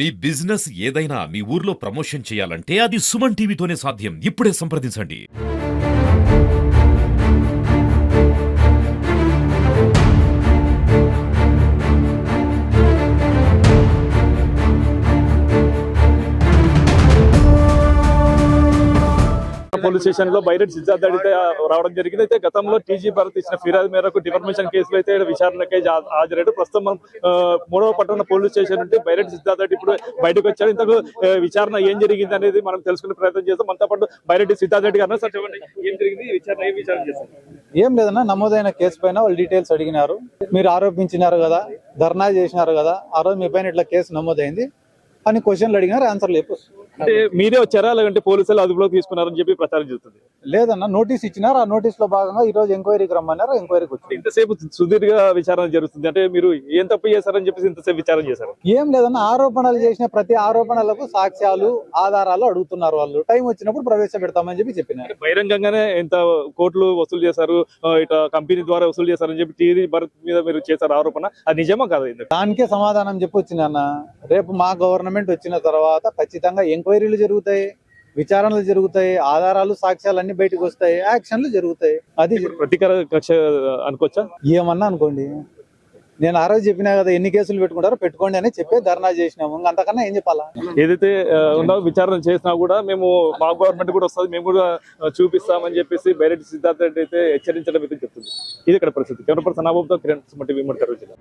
మీ business ఏదైనా మీ ఊర్లో promotion చేయాలంటే అది సుమన్ టీవీతోనే సాధ్యం. ఇప్పుడే సంప్రదించండి. పోలీస్ స్టేషన్ లో బైరెడ్డి సిద్ధార్థ అయితే రావడం జరిగింది. అయితే గతంలో టీజీ భరత్ ఇచ్చిన ఫిర్యాదు మేరకు డిఫర్మేషన్ కేసులో అయితే విచారణకై హాజరయ్యాడు. ప్రస్తుతం మనం 3వ పట్టణ పోలీస్ స్టేషన్ నుండి బైరెడ్డి సిద్ధార్థ ఇప్పుడు బయటకు వచ్చాడు. ఇంతకు విచారణ ఏం జరిగింది అనేది మనం తెలుసుకునే ప్రయత్నం చేస్తాం. మనతో పాటు బైరెడ్డి సిద్ధార్థ రెడ్డి గారు. సార్ చెప్పండి, ఏం జరిగింది? విచారణ చేస్తారు? ఏం లేదన్నా, నమోదైన కేసు పైన వాళ్ళు డీటెయిల్స్ అడిగినారు. మీరు ఆరోపించినారు కదా, ధర్నా చేసినారు కదా, ఆ రోజు మీ పైన ఇట్లా కేసు నమోదైంది అని క్వశ్చన్లు అడిగినారు, ఆన్సర్లు చెప్పు. అంటే మీరే వచ్చారా లేదంటే పోలీసులు అదుపులోకి తీసుకున్నారని చెప్పి ప్రచారం చేస్తుంది? లేదన్నా, నోటీస్ ఇచ్చినారు. ఆ నోటీస్ లో భాగంగా ఈ రోజు ఎంక్వైరీకి రమ్మన్నారు, ఎంక్వైరీకి వచ్చి ఇంతసేపు సుదీర్ఘ విచారణ జరుగుతుంది. అంటే మీరు ఏం తప్పు చేశారని చెప్పేసి ఇంతసేపు విచారణ చేశారు? ఏం లేదన్నా, ఆరోపణలు చేసిన ప్రతి ఆరోపణలకు సాక్ష్యాలు ఆధారాలు అడుగుతున్నారు. వాళ్ళు టైం వచ్చినప్పుడు ప్రవేశపెడతామని చెప్పి చెప్పినారు. బహిరంగంగానే ఎంత కోట్లు వసూలు చేశారు, ఇట్లా కంపెనీ ద్వారా వసూలు చేశారని చెప్పి టీవీ భరత్ మీద మీరు చేశారు ఆరోపణ, అది నిజమా కాదు? దానికే సమాధానం చెప్పి వచ్చిందన్న. రేపు మా గవర్నమెంట్ వచ్చిన తర్వాత ఖచ్చితంగా ఎంక్వైరీలు జరుగుతాయి, విచారణలు జరుగుతాయి, ఆధారాలు సాక్ష్యాలు అన్ని బయటకు వస్తాయి, యాక్షన్లు జరుగుతాయి. అది ప్రతీకార కక్ష అనుకోవచ్చా? ఏమన్నా అనుకోండి, నేను ఆ రోజు చెప్పినా కదా, ఎన్ని కేసులు పెట్టుకుంటారో పెట్టుకోండి అని చెప్పే ధర్నా చేసినాము. అంతకన్నా ఏం చెప్పాలా? ఏదైతే ఉందో విచారణ చేసినా కూడా మేము మా గవర్నమెంట్ కూడా వస్తుంది, మేము కూడా చూపిస్తామని చెప్పేసి బైరెడ్డి సిద్ధార్థ రెడ్డి అయితే హెచ్చరించడం అయితే చెప్తుంది. ఇది ఇక్కడ పరిస్థితి. కెమెరా పర్సన్ నాబాబుతో కిరణ్, సుమన్ టీవీ, జిల్లా.